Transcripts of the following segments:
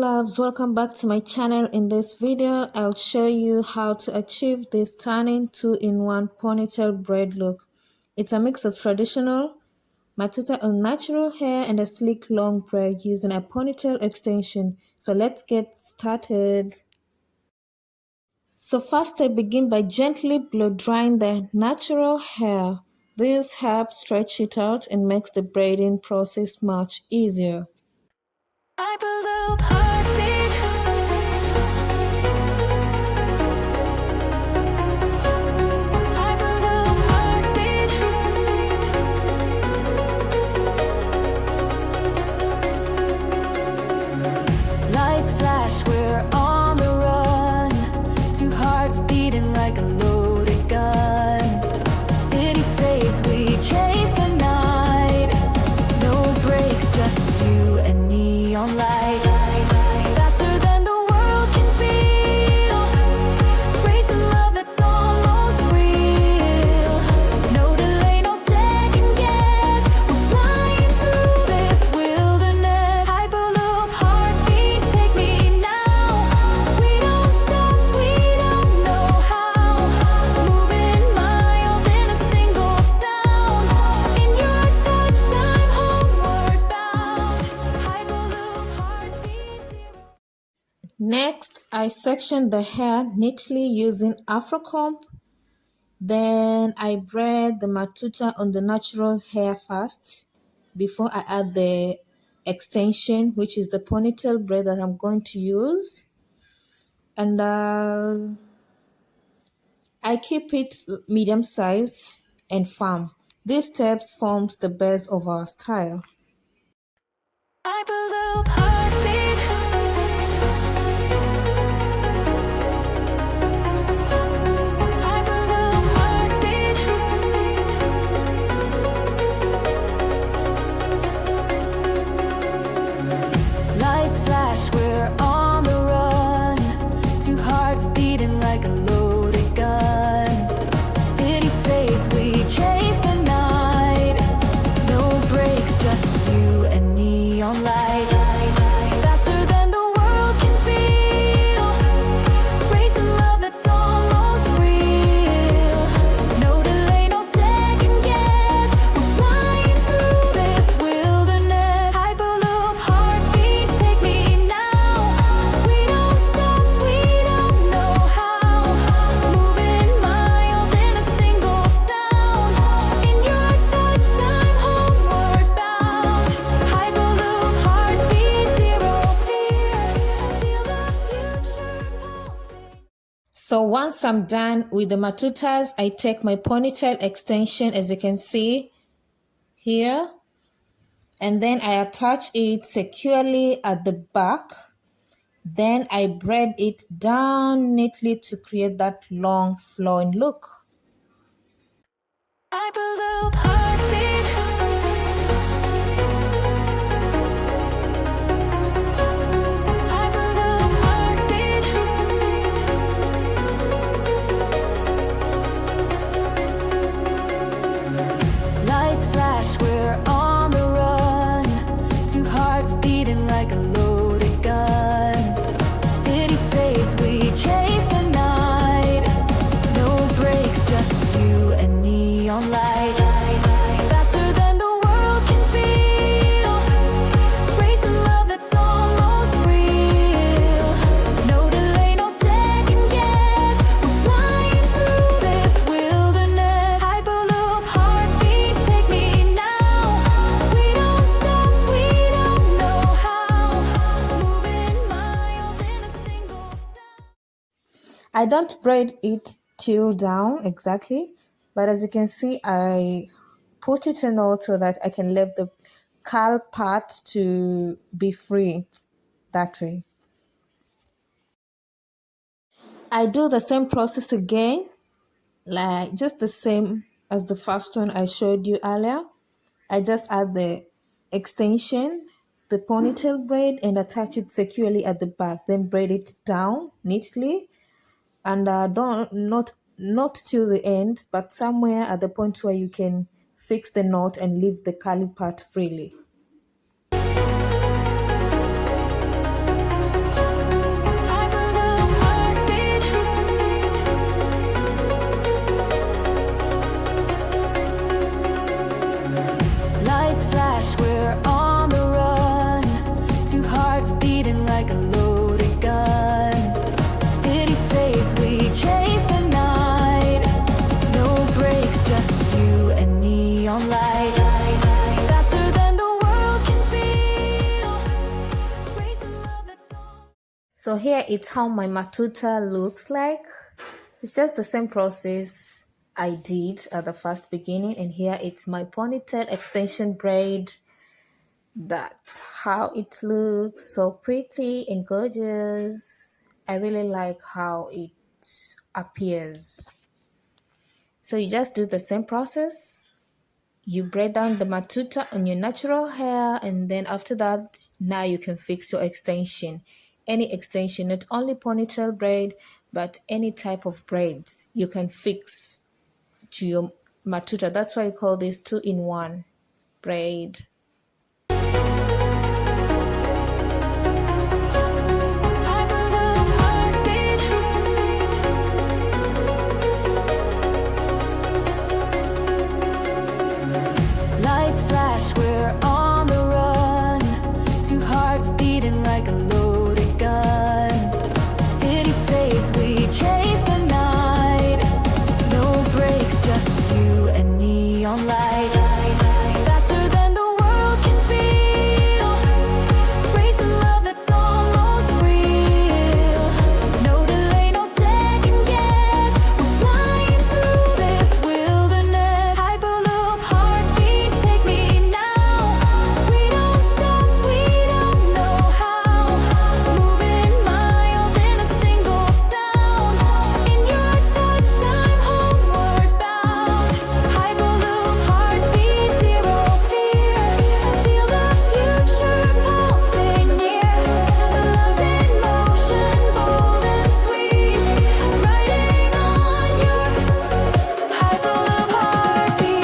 loves, welcome back to my channel. In this video I'll show you how to achieve this stunning 2-in-1 ponytail braid look. It's a mix of traditional matuta on natural hair and a sleek long braid using a ponytail extension. So let's get started. So first I begin by gently blow drying the natural hair. This helps stretch it out and makes the braiding process much easier. Lights flash, we're on the run. Two hearts beating like a loaded gun. City fades, we chase the night. No breaks, just you and neon light. Faster than the world can feel. Racing love that's almost real. No delay, no second guess. We're flying through this wilderness. Hyperloop, heartbeat, take me now. We don't stop, we don't know how. Moving miles in a single sound. In your touch, I'm homeward bound. Hyperloop, heartbeat, zero. Next, I section the hair neatly using Afro comb. Then I braid the matuta on the natural hair first before I add the extension, which is the ponytail braid that I'm going to use. And I keep it medium sized and firm. These steps forms the base of our style. Hyperloop, heartbeat. Hyperloop, heartbeat. Lights flash, we're on the run. Two hearts beating like a loaded gun. City fades, we chase the night. No breaks, just you and neon light. Faster than the world can feel. Racing love that's almost real. No delay, no second guess. We're flying through this wilderness. Hyperloop, heartbeat, take me now. We don't stop, we don't know how. Moving miles in a single sound. In your touch, I'm homeward bound. Hyperloop, heartbeat, zero fear. Feel the future pulsing. So once I'm done with the matutas, I take my ponytail extension, as you can see here, and then I attach it securely at the back. Then I braid it down neatly to create that long flowing look. Hyperloop, heartbeat. Hyperloop, heartbeat. Lights flash, we're on the run. Two hearts beating like a loaded gun. City fades, we chase the night. No breaks, just you and neon light. Faster than the world can feel. Racing love that's almost real. No delay, no second guess. We're flying through this wilderness. Hyperloop, heartbeat, take me now. We don't stop, we don't know how. Moving miles in a single sound. I don't braid it till down exactly, but as you can see, I put it in all so that I can leave the curl part to be free that way. I do the same process again, like just the same as the first one I showed you earlier. I just add the extension, the ponytail braid, and attach it securely at the back, then braid it down neatly, and don't not till the end, but somewhere at the point where you can fix the knot and leave the curly part freely. So here it's how my matuta looks like. It's just the same process I did at the first beginning, and here it's my ponytail extension braid. That's how it looks, so pretty and gorgeous. I really like how it appears. So you just do the same process. You braid down the matuta on your natural hair, and then after that, now you can fix your extension. Any extension, not only ponytail braid, but any type of braids you can fix to your matuta. That's why I call this two-in-one braid. Lights flash, we're on the run. Two hearts beating like a loaded gun. City fades, we chase the night. No brakes, just you and neon light. Faster than the world can feel. Racing love that's almost real. No delay, no second guess. We're flying through this wilderness. Hyperloop heartbeat, take me now. We don't stop, we don't know how. Moving miles in a single sound. In your touch, I'm homeward bound. Hyperloop heartbeat, zero fear. Feel the future pulsing near. Love's in motion, bold and sweet. Riding on your Hyperloop heartbeat.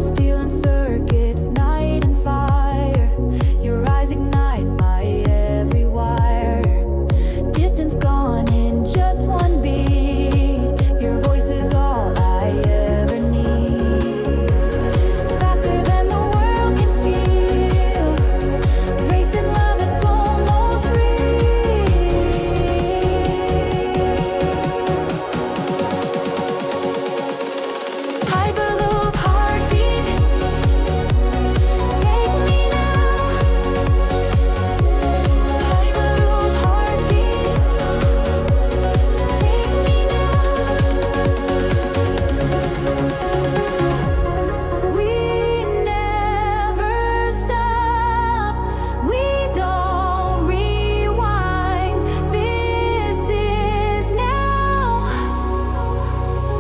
Stealing circuits, night and fire. Your eyes ignite my every wire. Distance gone in just one beat. Your voice is all I ever need. Faster than the world can feel. Racing love that's almost real. Hyperloop heartbeat, take me now. Hyperloop heartbeat, take me now. We never stop. We don't rewind. This is now.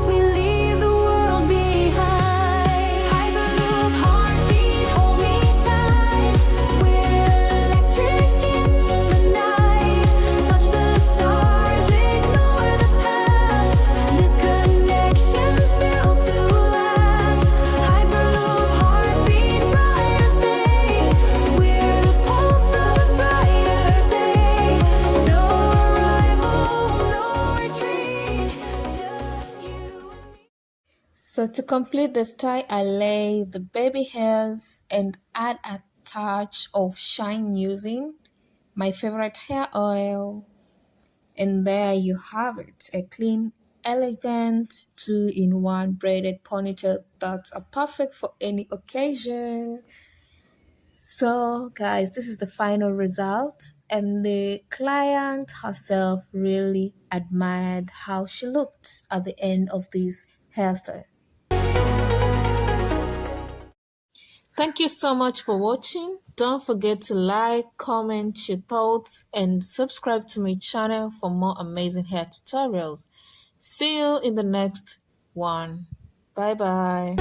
We leave the world behind. Hyperloop heartbeat, hold me tight. We're electric in the night. Touch the stars, ignore the past. This connection's built to last. Hyperloop heartbeat, brighter stay. We're the pulse of a brighter day. No arrival, no retreat. Just you and me. So to complete the style, I lay the baby hairs and add a touch of shine using my favorite hair oil. And there you have it, a clean, elegant, two-in-one braided ponytail that's perfect for any occasion. So guys, this is the final result, and the client herself really admired how she looked at the end of this hairstyle. Thank you so much for watching. Don't forget to like, comment your thoughts, and subscribe to my channel for more amazing hair tutorials. See you in the next one. Bye bye.